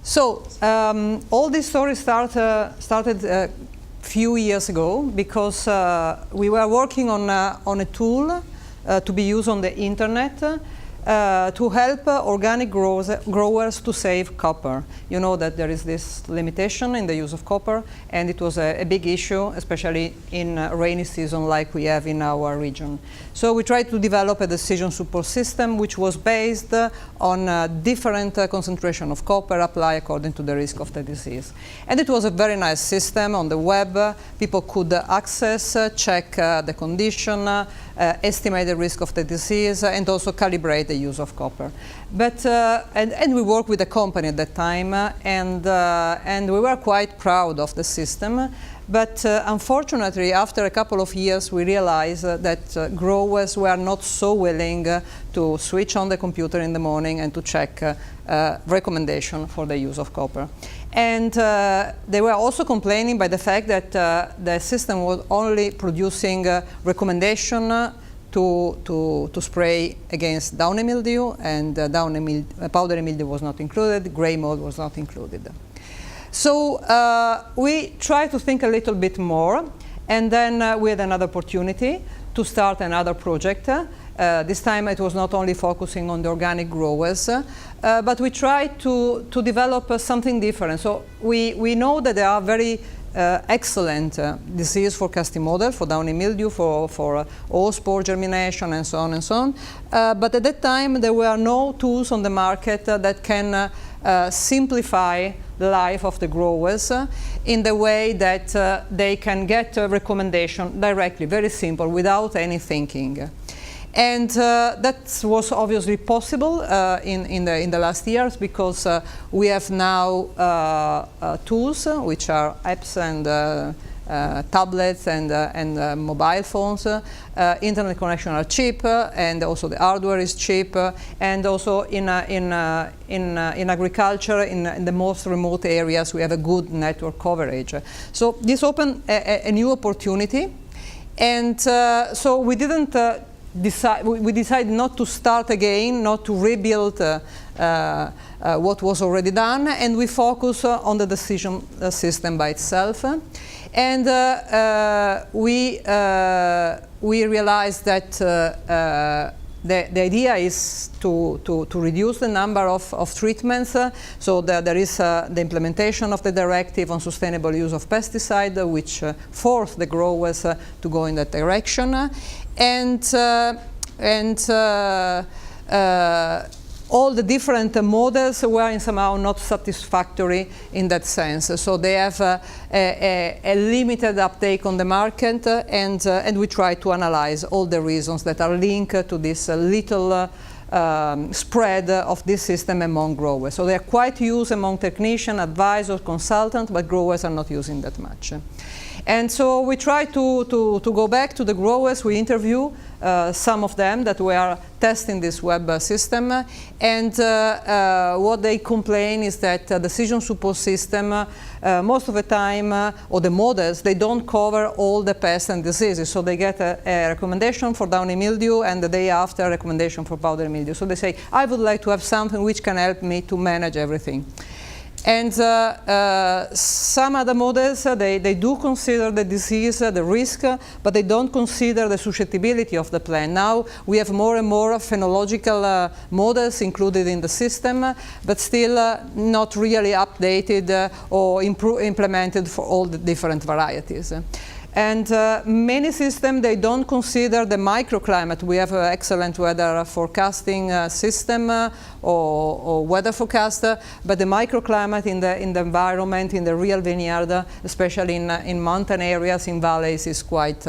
So all this story started a few years ago because we were working on a tool to be used on the internet to help organic growers to save copper. You know that there is this limitation in the use of copper, and it was a big issue, especially in rainy season like we have in our region. So we tried to develop a decision support system which was based on different concentration of copper applied according to the risk of the disease. And it was a very nice system on the web. People could access, check the condition, estimate the risk of the disease, and also calibrate the use of copper. But and we worked with a company at that time, and we were quite proud of the system. But unfortunately, after a couple of years, we realized that growers were not so willing to switch on the computer in the morning and to check recommendation for the use of copper. And they were also complaining by the fact that the system was only producing recommendation to spray against downy mildew, and powdery mildew was not included, gray mold was not included. So we tried to think a little bit more, and then we had another opportunity to start another project. This time it was not only focusing on the organic growers, but we tried to develop something different. So we know that there are very excellent disease forecasting model for downy mildew, for all spore germination, and so on and so on. But at that time there were no tools on the market that can simplify the life of the growers in the way that they can get a recommendation directly, very simple, without any thinking. And that was obviously possible in the last years because we have now tools which are apps and tablets and mobile phones. Internet connection are cheap, and also the hardware is cheap, and also in agriculture, in the most remote areas, we have a good network coverage. So this opened a new opportunity, and so we didn't we decided not to start again, not to rebuild what was already done, and we focus on the decision system by itself. And we realized that the idea is to reduce the number of treatments, so that there is the implementation of the directive on sustainable use of pesticide, which forced the growers to go in that direction. And all the different models were somehow not satisfactory in that sense. So they have a limited uptake on the market, and we try to analyze all the reasons that are linked to this little spread of this system among growers. So they are quite used among technicians, advisors, consultants, but growers are not using that much. And so we try to go back to the growers. We interview some of them that were testing this web system, and what they complain is that the decision support system, most of the time, or the models, they don't cover all the pests and diseases. So they get a recommendation for downy mildew, and the day after, a recommendation for powdery mildew. So they say, I would like to have something which can help me to manage everything. And some other models, they do consider the disease, the risk, but they don't consider the susceptibility of the plant. Now we have more and more phenological models included in the system, but still not really updated or implemented for all the different varieties. And many systems, they don't consider the microclimate. We have an excellent weather forecasting system or weather forecaster, but the microclimate in the environment, in the real vineyard, especially in mountain areas, in valleys, is quite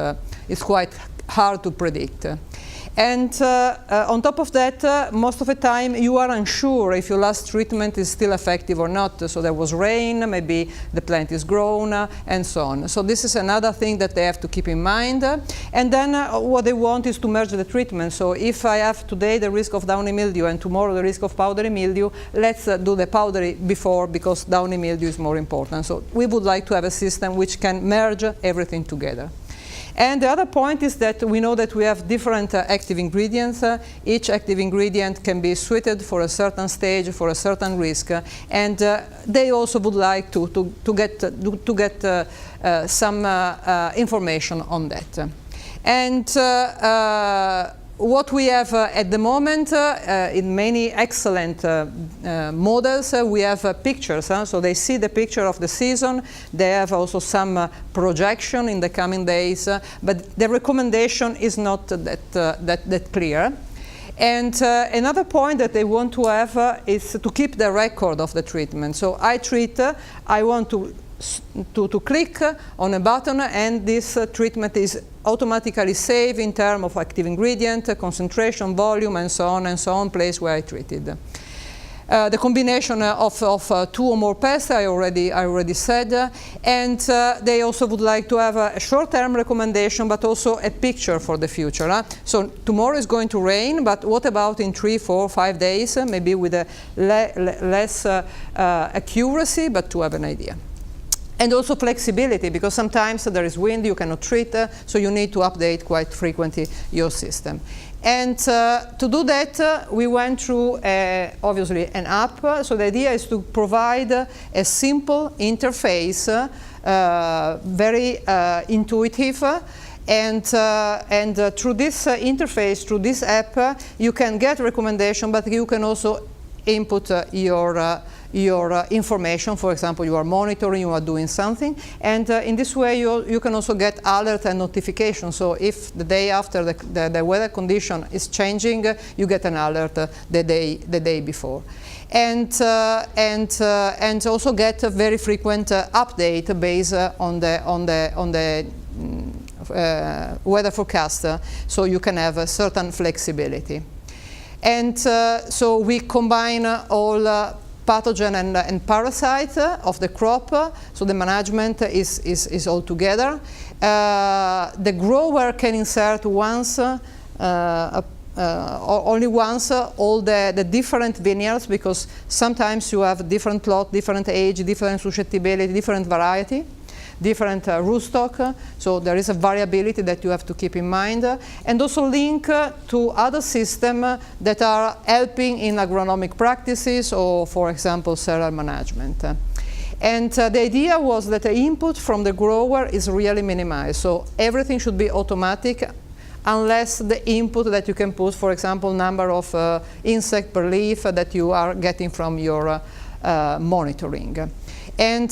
hard to predict. And on top of that, most of the time you are unsure if your last treatment is still effective or not. So there was rain, maybe the plant is grown, and so on. So this is another thing that they have to keep in mind. And then what they want is to merge the treatment. So if I have today the risk of downy mildew and tomorrow the risk of powdery mildew, let's do the powdery before, because downy mildew is more important. So we would like to have a system which can merge everything together. And the other point is that we know that we have different active ingredients. Each active ingredient can be suited for a certain stage, for a certain risk, and they also would like to get some information on that. And what we have at the moment in many excellent models, we have pictures. So they see the picture of the season. They have also some projection in the coming days, but the recommendation is not that clear. And another point that they want to have is to keep the record of the treatment. So I treat, I want to click on a button, and this treatment is automatically saved in terms of active ingredient, concentration, volume, and so on, place where I treated. The combination of 2 or more pests, I already said, and they also would like to have a short-term recommendation, but also a picture for the future. So tomorrow is going to rain, but what about in 3, 4, 5 days, maybe with a less accuracy, but to have an idea. And also flexibility, because sometimes there is wind, you cannot treat, so you need to update quite frequently your system. And to do that, we went through, obviously, an app. So the idea is to provide a simple interface, very intuitive, and through this interface, through this app, you can get recommendation, but you can also input your information. For example, you are monitoring, you are doing something, and in this way you can also get alert and notification. So if the day after the weather condition is changing, you get an alert the day before. And also get a very frequent update based on the weather forecast, so you can have a certain flexibility. And so we combine all pathogen and parasite of the crop, so the management is all together. The grower can insert once, only once, all the different vineyards, because sometimes you have different plot, different age, different susceptibility, different variety, different rootstock, so there is a variability that you have to keep in mind, and also link to other systems that are helping in agronomic practices or, for example, cereal management. And the idea was that the input from the grower is really minimized, so everything should be automatic, unless the input that you can put, for example, number of insects per leaf that you are getting from your monitoring. And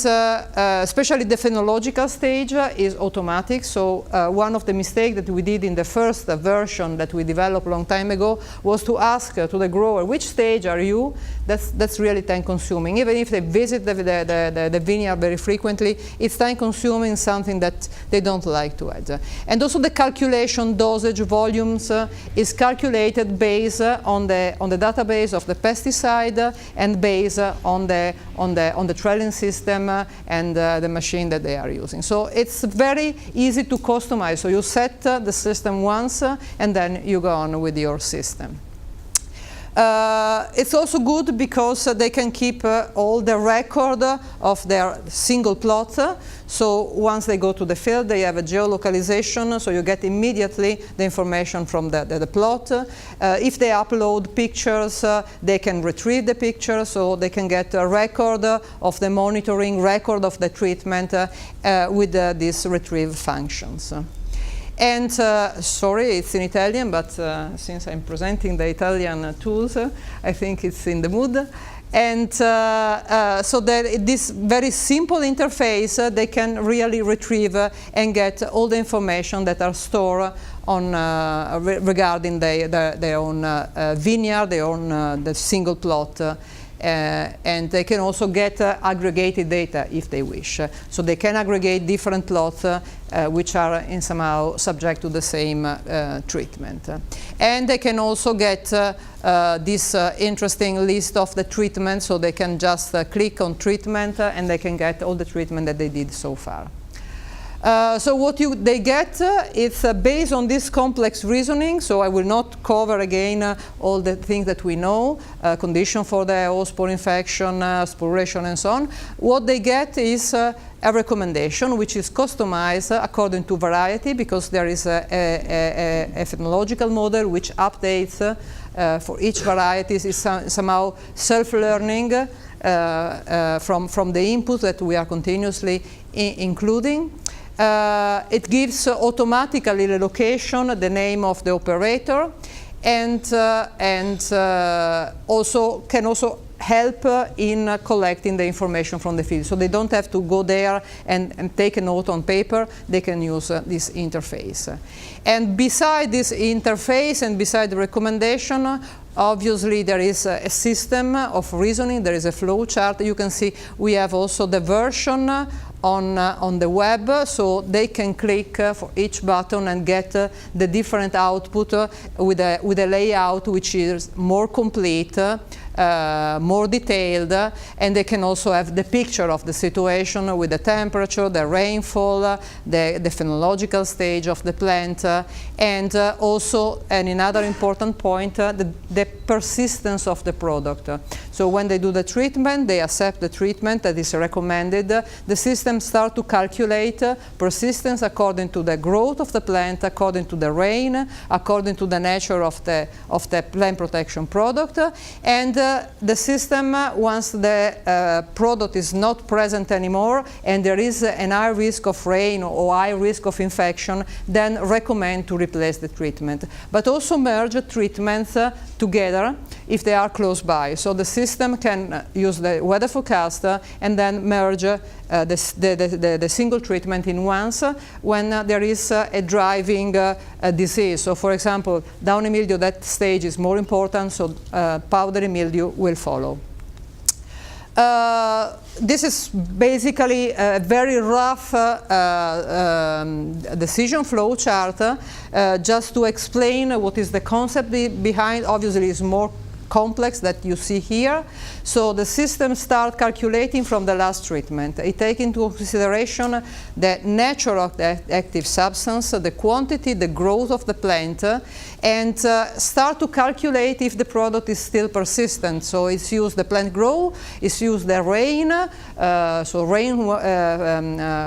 especially the phenological stage is automatic. So one of the mistakes that we did in the first version that we developed a long time ago was to ask to the grower, which stage are you? That's really time consuming. Even if they visit the vineyard very frequently, it's time consuming, something that they don't like to add. And also the calculation dosage volumes is calculated based on the database of the pesticide and based on the trailing system and the machine that they are using. So it's very easy to customize. So you set the system once and then you go on with your system. It's also good because they can keep all the record of their single plot. So once they go to the field, they have a geolocalization, so you get immediately the information from the plot. If they upload pictures, they can retrieve the pictures, so they can get a record of the monitoring, record of the treatment with these retrieve functions. And sorry, it's in Italian, but since I'm presenting the Italian tools, I think it's in the mood. And so that this very simple interface, they can really retrieve and get all the information that are stored on regarding their own vineyard, their own the single plot. And they can also get aggregated data if they wish. So they can aggregate different plots which are in somehow subject to the same treatment. And they can also get this interesting list of the treatment, so they can just click on treatment and they can get all the treatment that they did so far. So what they get is based on this complex reasoning. So I will not cover again all the things that we know, condition for the host, spore infection, spore ratio, and so on. What they get is a recommendation which is customized according to variety, because there is a phenological model which updates for each variety. Is somehow self-learning from the input that we are continuously including. It gives automatically the location, the name of the operator, and also can also help in collecting the information from the field. So they don't have to go there and take a note on paper. They can use this interface. And beside this interface and beside the recommendation, obviously there is a system of reasoning. There is a flow chart. You can see we have also the version on the web, so they can click for each button and get the different output with a layout which is more complete, more detailed, and they can also have the picture of the situation with the temperature, the rainfall, the phenological stage of the plant, and also, and another important point, the persistence of the product. So when they do the treatment, they accept the treatment that is recommended. The system starts to calculate persistence according to the growth of the plant, according to the rain, according to the nature of the plant protection product, and the system, once the product is not present anymore and there is an high risk of rain or high risk of infection, then recommend to replace the treatment. But also merge treatments together if they are close by. So the system can use the weather forecast and then merge the single treatment in once when there is a driving disease. So for example, downy mildew, that stage is more important, so powdery mildew will follow. This is basically a very rough decision flow chart, just to explain what is the concept behind. Obviously, it's more complex that you see here. So the system starts calculating from the last treatment. It takes into consideration the nature of the active substance, the quantity, the growth of the plant, and start to calculate if the product is still persistent. So it's used the plant grow, it's used the rain, so rain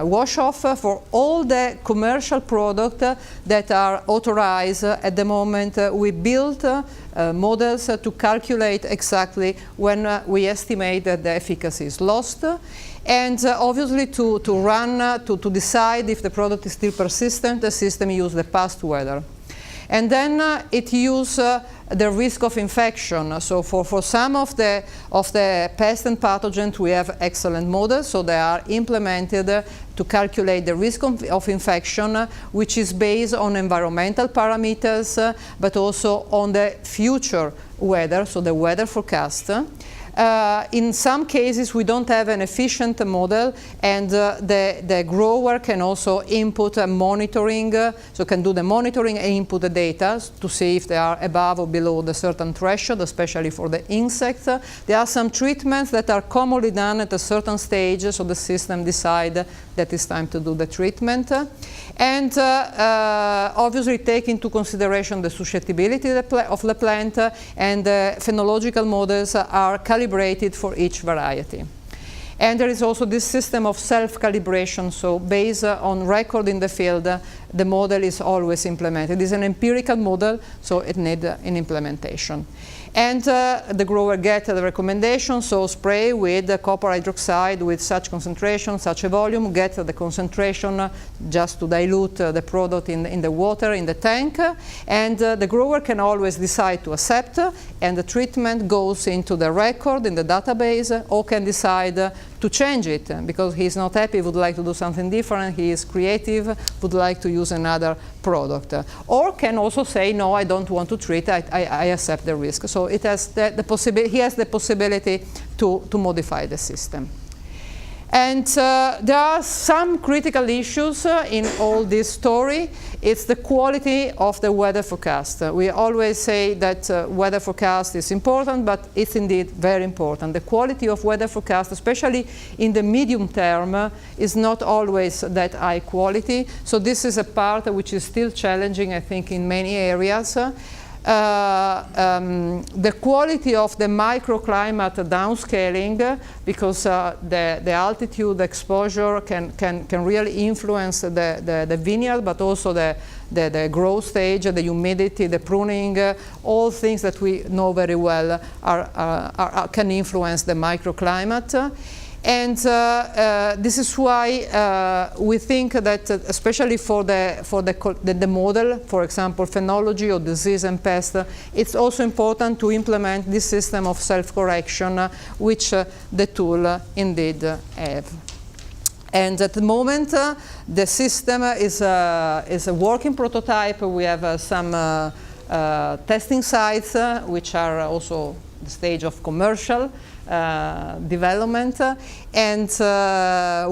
wash off for all the commercial products that are authorized at the moment. We built models to calculate exactly when we estimate that the efficacy is lost, and obviously to decide if the product is still persistent, the system uses the past weather. And then it uses the risk of infection. So for some of the pests and pathogens, we have excellent models. So they are implemented to calculate the risk of infection, which is based on environmental parameters, but also on the future weather, so the weather forecast. In some cases, we don't have an efficient model, and the grower can also input monitoring, so can do the monitoring and input the data to see if they are above or below the certain threshold, especially for the insects. There are some treatments that are commonly done at a certain stage, so the system decides that it's time to do the treatment. And obviously take into consideration the susceptibility of the plant, and the phenological models are calibrated for each variety. And there is also this system of self-calibration, so based on record in the field, the model is always implemented. It's an empirical model, so it needs an implementation. And the grower gets the recommendation, so spray with the copper hydroxide with such concentration, such a volume, get the concentration just to dilute the product in the water, in the tank, and the grower can always decide to accept, and the treatment goes into the record in the database, or can decide to change it because he's not happy, would like to do something different, he is creative, would like to use another product. Or can also say, no, I don't want to treat, I accept the risk. So it has he has the possibility to modify the system. And there are some critical issues in all this story. It's the quality of the weather forecast. We always say that weather forecast is important, but it's indeed very important. The quality of weather forecast, especially in the medium term, is not always that high quality. So this is a part which is still challenging, I think, in many areas. The quality of the microclimate downscaling, because the altitude exposure can really influence the vineyard, but also the growth stage, the humidity, the pruning, all things that we know very well can influence the microclimate. And this is why we think that, especially for the model, for example, phenology or disease and pest, it's also important to implement this system of self-correction, which the tool indeed have. And at the moment, the system is a working prototype. We have some testing sites, which are also the stage of commercial development, and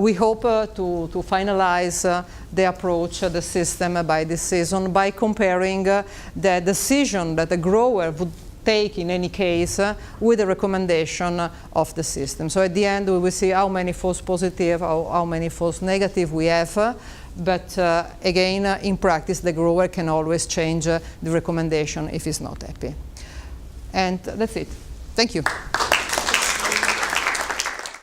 we hope to finalize the approach, the system by this season, by comparing the decision that the grower would take in any case with the recommendation of the system. So at the end we will see how many false positive, how many false negative we have, but again, in practice the grower can always change the recommendation if he's not happy. And that's it. Thank you.